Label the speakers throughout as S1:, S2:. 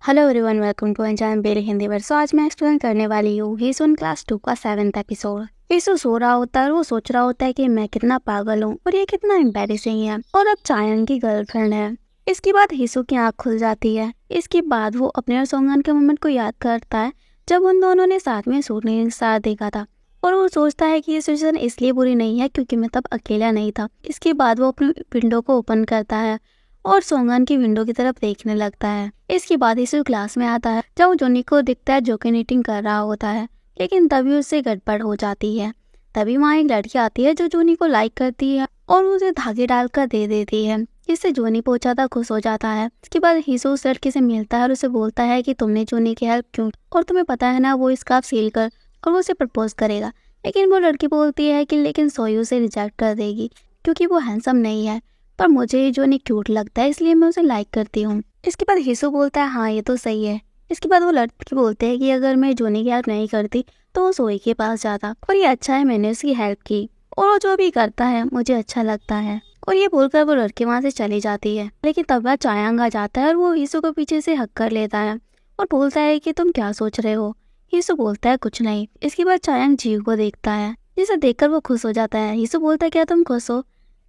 S1: Hello everyone, welcome to enjoy berry Hindi word. So आज मैं explain करने वाली हूँ हीसुन क्लास 2 का 7th एपिसोड। हीसु सो रहा होता है और वो सोच रहा होता है कि मैं कितना पागल हूँ और ये कितना एम्बैरेसिंग है और अब चायंग की गर्लफ्रेंड है। इसके बाद हीसु की आँख खुल जाती है। इसके बाद वो अपने और सोंगन के मोमेंट को याद करता है जब उन दोनों ने साथ में शूटिंग स्टार देखा था और वो सोचता है कि ये सिचुएशन इसलिए बुरी नहीं है क्योंकि मैं तब अकेला नहीं था। इसके बाद वो अपनी विंडो को ओपन करता है और सोंगन की विंडो की तरफ देखने लगता है। इसके बाद हीसु क्लास में आता है जब वो जोनी को दिखता है जो कि नीटिंग कर रहा होता है, लेकिन तभी उससे गड़बड़ हो जाती है। तभी वहाँ एक लड़की आती है जो जोनी को लाइक करती है और उसे धागे डालकर दे देती है, जिससे जोनी बहुत ज्यादा खुश हो जाता है। इसके बाद हीसु उस लड़की से मिलता है और उसे बोलता है कि तुमने जोनी की हेल्प क्यों, और तुम्हें पता है ना वो स्कार्फ सील कर, और वो उसे प्रपोज करेगा। लेकिन वो लड़की बोलती है कि लेकिन सोई उसे रिजेक्ट कर देगी क्योंकि वो हैंडसम नहीं है, पर मुझे जोनी क्यूट लगता है इसलिए मैं उसे लाइक करती हूँ। इसके बाद हीसु बोलता है हाँ ये तो सही है। इसके बाद वो लड़की बोलते हैं कि अगर मैं जोनी की हेल्प नहीं करती तो वो सोई के पास जाता, और ये अच्छा है मैंने उसकी हेल्प की और वो जो भी करता है मुझे अच्छा लगता है। और ये बोलकर वो लड़की वहाँ से चली जाती है। लेकिन तब वह चायांग आ जाता है और वो हीसु को पीछे से हक कर लेता है और बोलता है कि तुम क्या सोच रहे हो। हीसु बोलता है कुछ नहीं। इसके बाद चायांग जीव को देखता है, जिसे देखकर वो खुश हो जाता है। हीसु बोलता है क्या तुम खुश हो,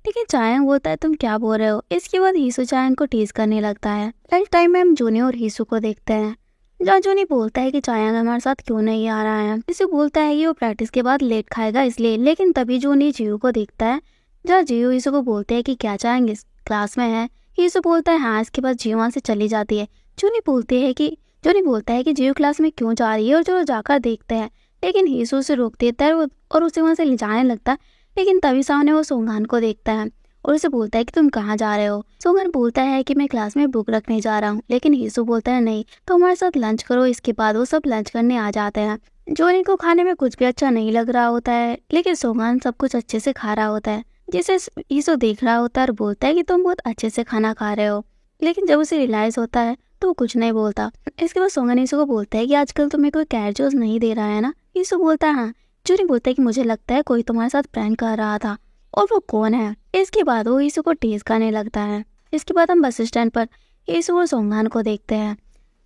S1: लेकिन चायांग बोलता है तुम क्या बोल रहे हो। इसके बाद हीसु चायांग को टीज करने लगता है। लंच टाइम में हम जूनी और हीसु को देखते हैं जहाँ जूनी बोलता है कि चायांग हमारे साथ क्यों नहीं आ रहा है। हीसु बोलता है कि वो प्रैक्टिस के बाद लेट खाएगा इसलिए। लेकिन तभी जूनी जीव को देखता है जहाँ जीव हीसु को बोलते है कि क्या चायांग इस क्लास में है। हीसु बोलता है हाँ। इसके बाद जीव वहाँ से चली जाती है। जूनी बोलता है कि जीव क्लास में क्यों जा रही है और जो जाकर देखते हैं, लेकिन हीसु उसे रोक देता है और उसे वहाँ से ले जाने लगता है। लेकिन तभी सामने वो सोंगान को देखता है और उसे बोलता है कि तुम कहाँ जा रहे हो। सोंगान बोलता है कि मैं क्लास में बुक रखने जा रहा हूँ, लेकिन हीसु बोलता है नहीं तो हमारे साथ लंच करो। इसके बाद वो सब लंच करने आ जाते हैं। जोनी को खाने में कुछ भी अच्छा नहीं लग रहा होता है, लेकिन सोंगान सब कुछ अच्छे से खा रहा होता है, जिसे हीसु देख रहा होता है और बोलता है कि तुम बहुत अच्छे से खाना खा रहे हो। लेकिन जब उसे रियलाइज होता है तो वो कुछ नहीं बोलता। इसके बाद सोंगान हीसु को बोलता है कि आजकल तुम्हें कोई कैर जूस नहीं दे रहा है ना। हीसु बोलता है हाँ। जूनी बोलता है कि मुझे लगता है कोई तुम्हारे साथ प्रैंक कर रहा था, और वो कौन है। इसके बाद वो हीसु को टीज करने लगता है। इसके बाद हम बस स्टैंड पर हीसु और सोंगान को देखते हैं।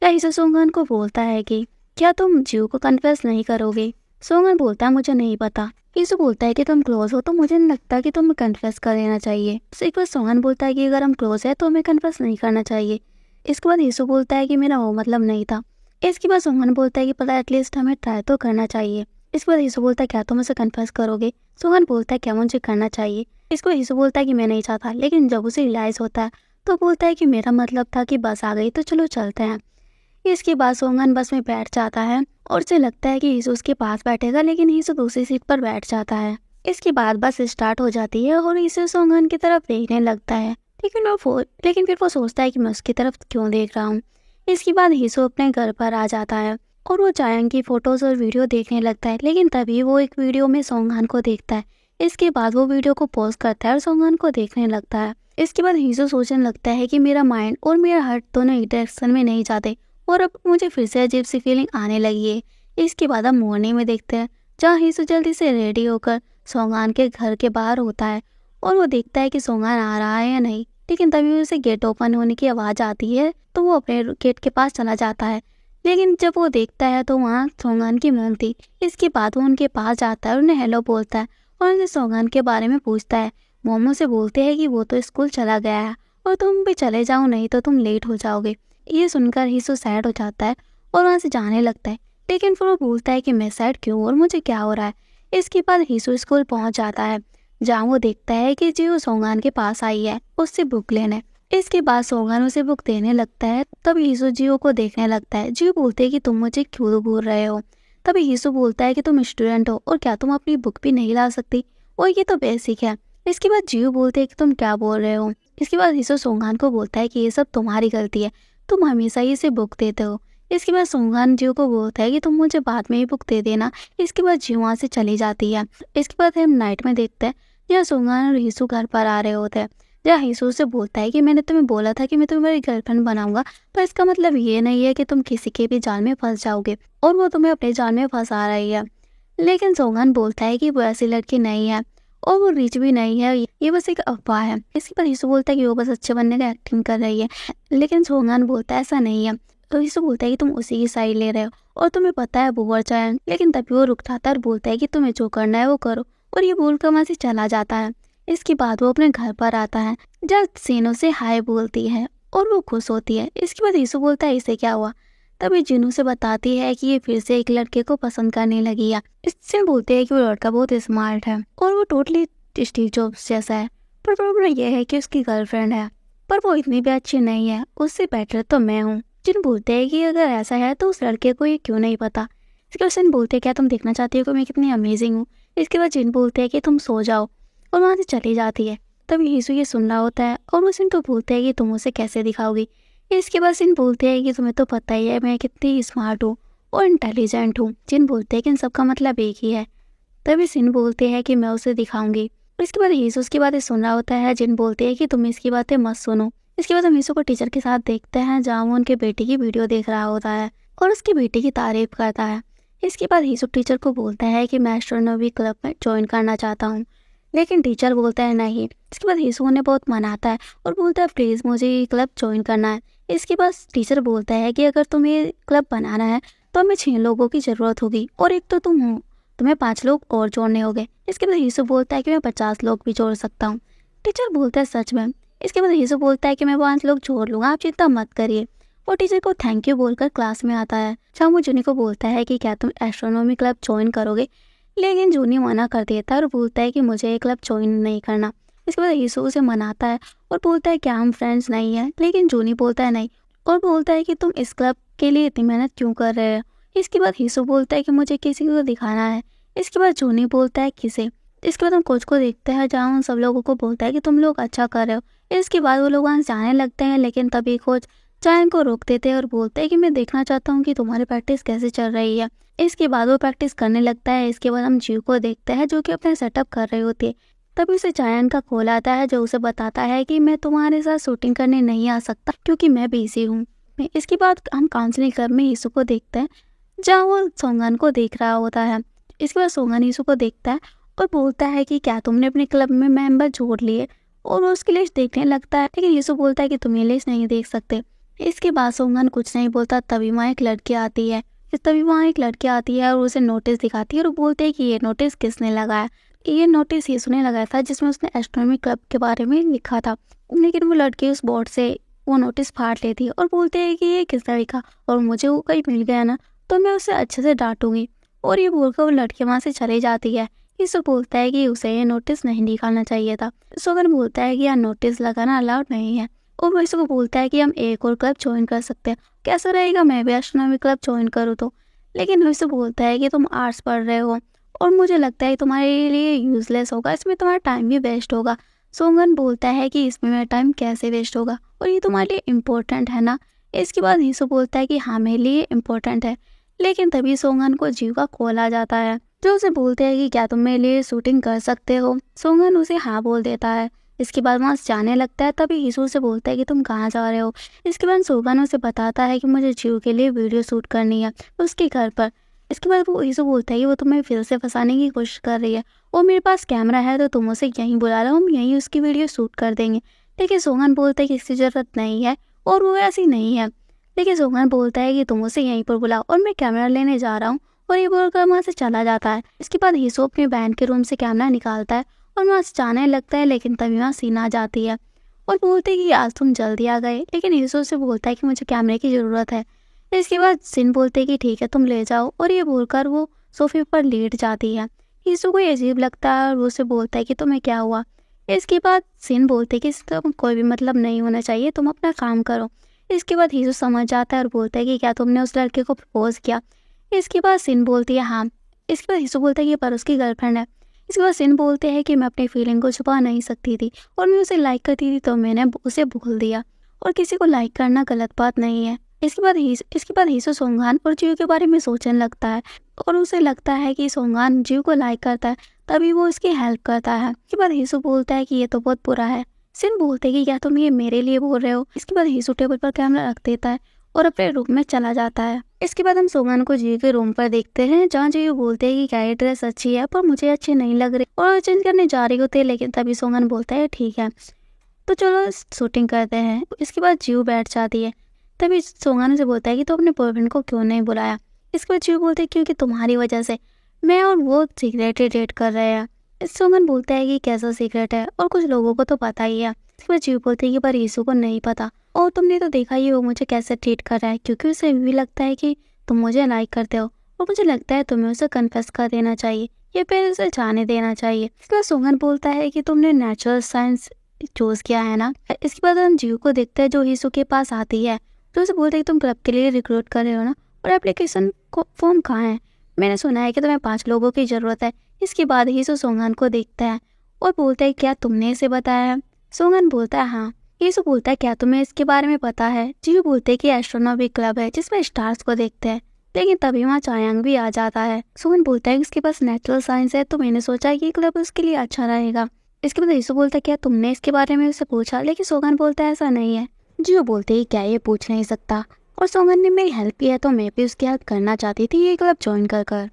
S1: या हीसु सोंगान को बोलता है कि क्या तुम जीव को कन्फेस नहीं करोगे। सोंगान बोलता है मुझे नहीं पता। हीसु बोलता है कि तुम क्लोज हो तो मुझे नहीं लगता कि तुम्हें कन्फेस कर देना चाहिए। इसके बाद सोंगान बोलता है कि अगर हम क्लोज है तो हमें कन्फेस नहीं करना चाहिए। इसके बाद हीसु बोलता है कि मेरा वो मतलब नहीं था। इसके बाद सोंगान बोलता है कि पता एटलीस्ट हमें ट्राई तो करना चाहिए। इसके बाद हीसु बोलता है क्या तुम उसे कन्फेस करोगे। सोंगान बोलता है क्या मुझे करना चाहिए। इसको हीसु बोलता है कि मैं नहीं चाहता, लेकिन जब उसे रियलाइज होता है तो बोलता है कि मेरा मतलब था कि बस आ गई तो चलो चलते हैं। इसके बाद सोंगान बस में बैठ जाता है और उसे लगता है कि हीसु उसके पास बैठेगा, लेकिन हीसु दूसरी सीट पर बैठ जाता है। इसके बाद बस स्टार्ट हो जाती है और हीसु सोंगान की तरफ देखने लगता है, लेकिन फिर वो सोचता है कि मैं उसकी तरफ क्यों देख रहा हूँ। इसके बाद हीसु अपने घर पर आ जाता है और वो चायांग की फोटोज और वीडियो देखने लगता है, लेकिन तभी वो एक वीडियो में सोंगान को देखता है। इसके बाद वो वीडियो को पॉज करता है और सोंगान को देखने लगता है। इसके बाद हीसु सोचने लगता है कि मेरा माइंड और मेरा हार्ट दोनों एक डायरेक्शन में नहीं जाते और अब मुझे फिर से अजीब सी फीलिंग आने लगी है। इसके बाद हम मॉर्निंग में देखते हैं जहाँ हीसु जल्दी से रेडी होकर सोंगान के घर के बाहर होता है और वो देखता है कि सोंगान आ रहा है या नहीं। लेकिन तभी उसे गेट ओपन होने की आवाज़ आती है तो वो अपने गेट के पास चला जाता है। लेकिन जब वो देखता है तो वहाँ सोंगान की मॉम थी। इसके बाद वो उनके पास जाता है और उन्हें हेलो बोलता है और उनसे सोंगान के बारे में पूछता है। मोमो से बोलते हैं कि वो तो स्कूल चला गया है और तुम भी चले जाओ नहीं तो तुम लेट हो जाओगे। ये सुनकर हीसु सैड हो जाता है और वहाँ से जाने लगता है, लेकिन फिर वो बोलता है कि मैं सैड क्यों और मुझे क्या हो रहा है। इसके बाद हीसु स्कूल पहुँच जाता है जहाँ वो देखता है कि जीव सोंगान के पास आई है उससे बुक लेने। इसके बाद सोंगान उसे बुक देने लगता है। तब हीसु जीव को देखने लगता है। जीव बोलते है कि तुम मुझे क्यों घूर रहे हो। तभी हीसु बोलता है कि तुम स्टूडेंट हो और क्या तुम अपनी बुक भी नहीं ला सकती, और ये तो बेसिक है। इसके बाद जीव बोलते है कि तुम क्या बोल रहे हो। इसके बाद हीसु सोंगान को बोलता है कि ये सब तुम्हारी गलती है, तुम हमेशा ही इसे बुक देते हो। इसके बाद सोंगान जीव को बोलता है कि तुम मुझे बाद में ही बुक दे देना। इसके बाद जीव वहाँ से चली जाती है। इसके बाद हम नाइट में देखते हैं जहाँ सोंगान और हीसु घर पर आ रहे होते हैं। जहाँ हीसु से बोलता है कि मैंने तुम्हें बोला था कि मैं तुम्हारी गर्लफ्रेंड बनाऊंगा, तो इसका मतलब ये नहीं है कि तुम किसी के भी जाल में फंस जाओगे, और वो तुम्हें अपने जाल में फंसा रही है। लेकिन सोंगान बोलता है कि वो ऐसी लड़की नहीं है और वो रिच भी नहीं है, ये बस एक अफवाह है। इसके बाद हीसु बोलता है कि वो बस अच्छे बनने का एक्टिंग कर रही है, लेकिन सोंगान बोलता है ऐसा नहीं है। तो हीसू बोलता है कि तुम उसी की साइड ले रहे हो और तुम्हें पता है वो और चायन, लेकिन तभी वो रुक जाता है और बोलता है कि तुम्हें जो करना है वो करो, और ये बोलकर वहाँ से चला जाता है। इसके बाद वो अपने घर पर आता है, जब सीनो से हाय बोलती है और वो खुश होती है। इसके बाद हीसू बोलता है इसे क्या हुआ, तभी जिनू से बताती है कि ये फिर से एक लड़के को पसंद करने लगी है। इससे बोलते हैं कि वो लड़का बहुत स्मार्ट है और वो टोटली स्टीव जॉब्स जैसा है, पर प्रॉब्लम यह है कि उसकी गर्लफ्रेंड है, पर वो इतनी भी अच्छी नहीं है, उससे बेटर तो मैं हूँ। जिन बोलते हैं कि अगर ऐसा है तो उस लड़के को ये क्यों नहीं पता। इसके बाद जिन बोलते हैं क्या तुम देखना चाहती हो कि मैं कितनी अमेजिंग हूँ। इसके बाद जिन बोलते हैं कि तुम सो जाओ और वहाँ से चली जाती है। तभी हीसू ये सुन रहा होता है और वो सिन को बोलते हैं कि तुम उसे कैसे दिखाओगी। इसके बाद सिन बोलते हैं कि तुम्हें तो पता ही है मैं कितनी स्मार्ट हूँ और इंटेलिजेंट हूँ। जिन बोलते हैं कि इन सबका मतलब एक ही है। तभी सिन बोलते हैं कि मैं उसे दिखाऊंगी। और इसके बाद हीसू उसकी बातें सुन रहा होता है। जिन बोलते हैं कि तुम इसकी बातें मत सुनो। इसके बाद हम हीसू को टीचर के साथ देखते हैं, जहाँ वो उनके बेटे की वीडियो देख रहा होता है और उसकी बेटी की तारीफ करता है। इसके बाद हीसू टीचर को बोलता है कि मैं एस्ट्रोनॉमी क्लब में ज्वाइन करना चाहता हूँ, लेकिन टीचर बोलता है नहीं। इसके बाद हीसू उन्हें बहुत मनाता है और बोलता है प्लीज़ मुझे ये क्लब ज्वाइन करना है। इसके बाद टीचर बोलता है कि अगर तुम्हें ये क्लब बनाना है तो हमें 6 लोगों की ज़रूरत होगी और एक तो तुम हो, तुम्हें 5 लोग और जोड़ने होंगे। इसके बाद हीसू बोलता है कि मैं 50 लोग भी जोड़ सकता हूँ। टीचर बोलता है सच में। इसके बाद हीसू बोलता है कि मैं 5 लोग जोड़ लूँगा, आप चिंता मत करिए। और टीचर को थैंक यू बोलकर क्लास में आता है, जहाँ वो जूनी को बोलता है कि क्या तुम एस्ट्रोनॉमी क्लब ज्वाइन करोगे, लेकिन जूनी मना कर देता है और बोलता है कि मुझे ये क्लब ज्वाइन नहीं करना। इसके बाद हीसू उसे मनाता है और बोलता है क्या हम फ्रेंड्स नहीं हैं, लेकिन जूनी बोलता है नहीं और बोलता है कि तुम इस क्लब के लिए इतनी मेहनत क्यों कर रहे हो। इसके बाद हीसू बोलता है कि मुझे किसी को दिखाना है। इसके बाद जूनी बोलता है किसे। इसके बाद हम कोच को देखते हैं, जहाँ उन सब लोगों को बोलता है कि तुम लोग अच्छा कर रहे हो। इसके बाद वो लोग वहाँ से जाने लगते हैं, लेकिन तभी कोच चायन को रोक देते हैं और बोलते हैं कि मैं देखना चाहता हूँ कि तुम्हारी प्रैक्टिस कैसे चल रही है। इसके बाद वो प्रैक्टिस करने लगता है। इसके बाद हम जीव को देखते हैं, जो कि अपने सेटअप कर रही होती है। तभी उसे चायन का कॉल आता है, जो उसे बताता है कि मैं तुम्हारे साथ शूटिंग करने नहीं आ सकता क्योंकि मैं बिजी हूँ। इसके बाद हम काउंसलिंग क्लब में यीशु को देखते हैं, जहाँ वो सोंगन को देख रहा होता है। इसके बाद सोंगन यीशु को देखता है और बोलता है कि क्या तुमने अपने क्लब में मेंबर जोड़ लिए, और वो उसकी लिस्ट देखने लगता है, लेकिन यीशु बोलता है कि तुम ये लिस्ट नहीं देख सकते। इसके बाद सोंगन कुछ नहीं बोलता। तभी वहाँ एक लड़की आती है और उसे नोटिस दिखाती है और बोलते हैं कि ये नोटिस किसने लगाया। ये नोटिस यीशु ने लगाया था, जिसमें उसने एस्ट्रोनॉमी क्लब के बारे में लिखा था। लेकिन वो लड़की उस बोर्ड से वो नोटिस फाड़ लेती है और बोलते हैं कि ये किसने लिखा, और मुझे वो कहीं मिल गया ना तो मैं उसे अच्छे से डांटूंगी। और ये बोलकर वो लड़की वहाँ से चली जाती है। यीशु बोलता है कि उसे ये नोटिस नहीं निकालना चाहिए था। सोगन बोलता है कि यह नोटिस लगाना अलाउड नहीं है, और वो यीशु को बोलता है कि हम एक और क्लब ज्वाइन कर सकते हैं। कैसा रहेगा मैं भी एस्ट्रोनॉमी क्लब ज्वाइन करूँ तो। लेकिन यीशु बोलता है कि तुम आर्ट्स पढ़ रहे हो और मुझे लगता है तुम्हारे लिए यूजलेस होगा, इसमें तुम्हारा टाइम भी वेस्ट होगा। सोंगन बोलता है कि इसमें मेरा टाइम कैसे वेस्ट होगा, और ये तुम्हारे लिए इम्पोर्टेंट है ना। इसके बाद यीशु बोलता है कि हाँ मेरे लिए इम्पोर्टेंट है। लेकिन तभी सोंगन को जीव का कॉल आ जाता है, जो उसे बोलते हैं कि क्या तुम मेरे लिए शूटिंग कर सकते हो। सोंगन उसे हाँ बोल देता है। इसके बाद वहाँ से जाने लगता है। तभी यीशु से बोलता है कि तुम कहाँ जा रहे हो। इसके बाद सोंगन उसे बताता है कि मुझे जीव के लिए वीडियो शूट करनी है उसके घर पर। इसके बाद वो यीशु बोलता है कि वो तुम्हें फिर से फंसाने की कोशिश कर रही है, और मेरे पास कैमरा है तो तुम उसे यहीं बुला लो, हम यहीं उसकी वीडियो शूट कर देंगे। लेकिन सोंगन बोलता है कि इसकी ज़रूरत नहीं है और वो ऐसी नहीं है। लेकिन सोंगन बोलता है कि तुम उसे यहीं पर बुलाओ और मैं कैमरा लेने जा रहा हूँ, और ये बोलकर वहाँ से चला जाता है। इसके बाद यीशु अपने बैंड के रूम से कैमरा निकालता है और वहाँ से जाने लगता है, लेकिन तभी वहाँ सीन आ जाती है और बोलते हैं कि आज तुम जल्दी आ गए। लेकिन यीशु से बोलता है कि मुझे कैमरे की ज़रूरत है। इसके बाद सिन बोलते हैं कि ठीक है तुम ले जाओ, और ये बोलकर वो सोफे पर लेट जाती है। यीशु को ये अजीब लगता है और वो उसे बोलता है कि तुम्हें क्या हुआ। इसके बाद सिन बोलते हैं कि इसका कोई भी मतलब नहीं होना चाहिए, तुम अपना काम करो। इसके बाद यीशु समझ जाता है और बोलता है कि क्या तुमने उस लड़के को प्रपोज किया। इसके बाद सिन बोलती है हाँ। इसके बाद यीशु बोलता है कि पर उसकी गर्लफ्रेंड है। इसके बाद सिन बोलते हैं कि मैं अपनी फीलिंग को छुपा नहीं सकती थी और मैं उसे लाइक करती थी, तो मैंने उसे भूल दिया, और किसी को लाइक करना गलत बात नहीं है। इसके बाद यीशु सोंगान और जीव के बारे में सोचने लगता है, और उसे लगता है कि सोंगान जीव को लाइक करता है, तभी वो उसकी हेल्प करता है। इसके बाद यीशु बोलता है कि ये तो बहुत बुरा है। सिन बोलते हैं कि क्या तुम ये मेरे लिए बोल रहे हो। इसके बाद यीशु टेबल पर कैमरा रख देता है और अपने रूम में चला जाता है। इसके बाद हम सोंगान को जीव के रूम पर देखते हैं, जहाँ जीव बोलते हैं कि क्या ये ड्रेस अच्छी है पर मुझे अच्छी नहीं लग रही, और चेंज करने जा रही होती है। लेकिन तभी सोंगान बोलता है ठीक है तो चलो शूटिंग करते हैं। इसके बाद जीव बैठ जाती है। तभी सोंगन से बोलता है कि तो अपने बॉयफ्रेंड को क्यों नहीं बुलाया। इसके बाद जीव बोलते हैं क्योंकि तुम्हारी वजह से मैं और वो सीक्रेटली डेट कर रहे हैं। सोंगन बोलता है कि कैसा सीक्रेट है और कुछ लोगों को तो पता ही है। इसके बाद जीव बोलते हैं कि पर यीशु को नहीं पता, और तुमने तो देखा ही वो मुझे कैसे ट्रीट कर रहा है, क्योंकि उसे भी लगता है कि तुम मुझे लाइक करते हो और मुझे लगता है तुम्हें उसे कन्फेस कर देना चाहिए या फिर उसे जाने देना चाहिए। इसके बाद सोंगन बोलता है कि तुमने नेचुरल साइंस चूज किया है ना। इसके बाद हम जीव को देखते हैं जो यीशु के पास आती है, तो उसे बोलते हैं कि तुम क्लब के लिए रिक्रूट कर रहे हो ना, और एप्लीकेशन फॉर्म कहाँ है, मैंने सुना है कि तुम्हें 5 लोगों की जरूरत है। इसके बाद यीशु सोंगन को देखता है और बोलता है क्या तुमने इसे बताया है। सोंगन बोलता है हाँ। यीशु बोलता है क्या तुम्हें इसके बारे में पता है। जीव बोलते हैं कि एस्ट्रोनॉमी क्लब है जिसमें स्टार्स को देखते हैं, लेकिन तभी वहाँ चायांग भी आ जाता है। सोंगन बोलता है कि उसके पास नेचुरल साइंस है, तो मैंने सोचा कि क्लब उसके लिए अच्छा रहेगा। इसके बाद यीशु बोलता है क्या तुमने इसके बारे में उससे पूछा, लेकिन सोंगन बोलता है ऐसा नहीं है। जीव बोलते हैं क्या ये पूछ नहीं सकता, और सोंगन ने मेरी हेल्प की है तो मैं भी उसकी हेल्प करना चाहती थी ये क्लब ज्वाइन कर कर।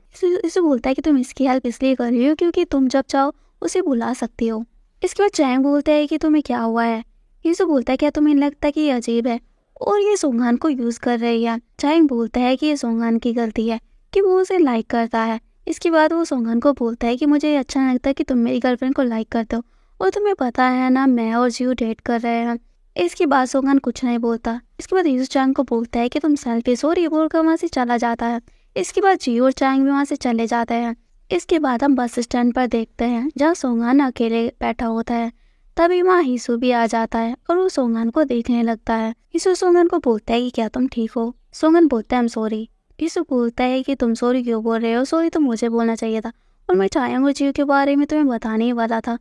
S1: इसे बोलता है कि तुम इसकी हेल्प इसलिए कर रही हो क्योंकि तुम जब चाहो उसे बुला सकती हो। इसके बाद चायांग बोलता है कि तुम्हें क्या हुआ है। यीशु बोलता है क्या तुम्हें लगता है कि ये अजीब है और ये सोंगन को यूज कर रही है। चायांग बोलता है कि ये सोंगन की गलती है कि वो उसे लाइक करता है। इसके बाद वो सोंगन को बोलता है कि मुझे अच्छा नहीं लगता कि तुम मेरी गर्लफ्रेंड को लाइक करते हो, और तुम्हें पता है ना मैं और जीव डेट कर रहे हैं। इसके बाद सोंगन कुछ नहीं बोलता। इसके बाद यीशु चायांग को बोलता है कि तुम सेल्फिश हो, और ये बोलकर वहाँ से चला जाता है। इसके बाद जीव और चायांग भी वहाँ से चले जाते हैं। इसके बाद हम बस स्टैंड पर देखते हैं जहाँ सोंगन अकेले बैठा होता है। तभी वहाँ यीशु भी आ जाता है और वो सोंगन को देखने लगता है। यीशु सोंगन को बोलता है कि क्या तुम ठीक हो। सोंगन बोलता है I'm सॉरी। यीशु बोलता है कि तुम सॉरी क्यों बोल रहे हो, सॉरी तो मुझे बोलना चाहिए था, और मैं चायांग और जीव के बारे में तुम्हें बताने ही वाला था।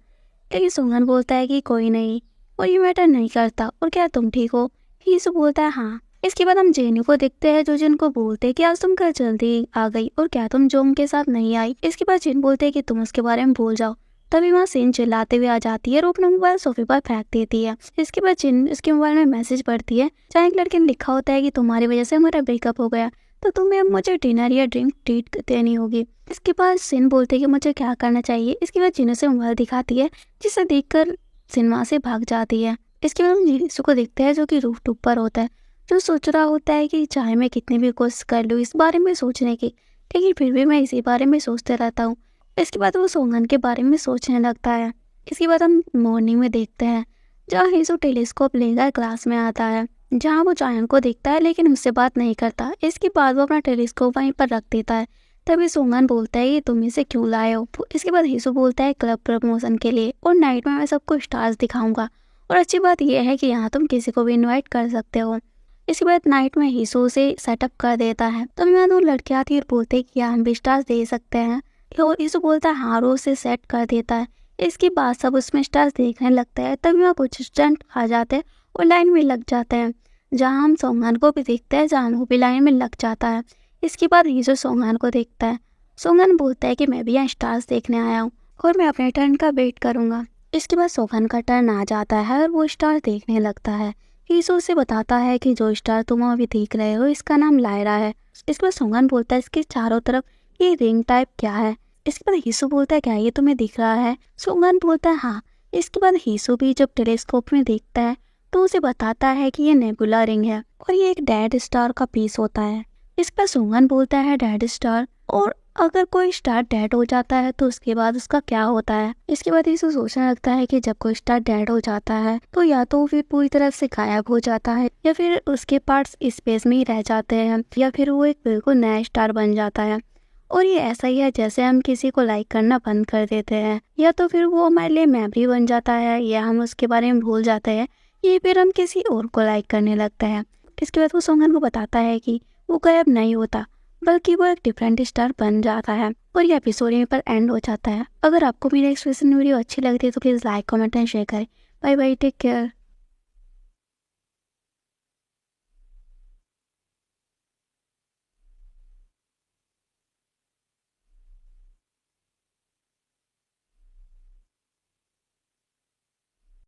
S1: लेकिन सोंगन बोलता है कि कोई नहीं, और ये मैटर नहीं करता, और क्या तुम ठीक हो। यीशु बोलता है हाँ। इसके बाद हम जेनू को देखते हैं जो जिन को बोलते हैं कि आज तुम घर जल्दी आ गई, और क्या तुम जोंग के साथ नहीं आई। इसके बाद जिन बोलते हैं कि तुम उसके बारे में भूल जाओ। तभी वहाँ सिन चिल्लाते हुए आ जाती है और अपना मोबाइल सोफे पर फेंक देती है। इसके बाद जिन उसके मोबाइल में मैसेज पढ़ती है जहाँ एक लड़के ने लिखा होता है कि तुम्हारी वजह से हमारा ब्रेकअप हो गया, तो तुम्हें अब मुझे डिनर या ड्रिंक ट्रीट देनी होगी। इसके बाद सिन बोलते है कि मुझे क्या करना चाहिए। इसके बाद जिन उसे मोबाइल दिखाती है जिसे देखकर सिनेमा से भाग जाती है। इसके बाद हम यीशु को देखते हैं जो कि रूफटॉप पर होता है, जो सोच रहा होता है कि चाहे मैं कितनी भी कोशिश कर लूँ इस बारे में सोचने की, लेकिन फिर भी मैं इसी बारे में सोचते रहता हूँ। इसके बाद वो सोंगन के बारे में सोचने लगता है। इसके बाद हम मॉर्निंग में देखते हैं जहाँ यीशु टेलीस्कोप लेकर क्लास में आता है, जहाँ वो चायांग को देखता है लेकिन उससे बात नहीं करता। इसके बाद वो अपना टेलीस्कोप वहीं पर रख देता है। तभी सोंगन बोलता है कि तुम इसे क्यों लाए हो। इसके बाद यीशु बोलता है क्लब प्रमोशन के लिए, और नाइट में मैं सबको स्टार्स दिखाऊंगा, और अच्छी बात यह है कि यहाँ तुम किसी को भी इनवाइट कर सकते हो। इसके बाद नाइट में यीशु उसे सेटअप कर देता है। तभी वहाँ 2 लड़कियाँ आती है और बोलते हैं कि हम भी स्टार्स दे सकते हैं, और यीशु बोलता है हाँ, और उसे सेट कर देता है। इसके बाद सब उसमें स्टार्स देखने लगता है। तभी वहाँ कुछ स्टूडेंट आ जाते हैं और लाइन में लग जाते हैं, जहाँ हम सोंगन को भी देखते हैं जहाँ वो भी लाइन में लग जाता है। इसके बाद यीशु सोंगन को देखता है। सोंगन बोलता है कि मैं भी यहाँ स्टार्स देखने आया हूँ और मैं अपने टर्न का वेट करूँगा। इसके बाद सोंगन का टर्न आ जाता है और वो स्टार देखने लगता है। यीशु उसे बताता है कि जो स्टार तुम अभी देख रहे हो इसका नाम लायरा है। इसके बाद सोंगन बोलता है इसके चारों तरफ ये रिंग टाइप क्या है। इसके बाद यीशु बोलता है क्या ये तुम्हें दिख रहा है। सोंगन बोलता है हाँ। इसके बाद यीशु भी जब टेलीस्कोप में देखता है तो उसे बताता है कि ये नेबुला रिंग है और ये एक डेड स्टार का पीस होता है। इस पर सोंगन बोलता है डेड स्टार, और अगर कोई स्टार डेड हो जाता है तो उसके बाद उसका क्या होता है। इसके बाद यीशु सोचने लगता है कि जब कोई स्टार डेड हो जाता है तो या तो फिर पूरी तरह से गायब हो जाता है, या फिर उसके पार्ट्स स्पेस में ही रह जाते हैं, या फिर वो एक बिल्कुल नया स्टार बन जाता है। और ये ऐसा ही है जैसे हम किसी को लाइक करना बंद कर देते हैं, या तो फिर वो हमारे लिए मेमोरी बन जाता है, या हम उसके बारे में भूल जाते हैं, या फिर हम किसी और को लाइक करने लगते हैं। इसके बाद वो सोंगन को बताता है कि वो गायब नहीं होता, बल्कि वो एक डिफरेंट स्टार बन जाता है, और ये एपिसोड यहीं पर एंड हो जाता है। अगर आपको मेरी एक्सप्रेशन वीडियो अच्छी लग रही है तो please like, comment and share करें। Bye bye, take care.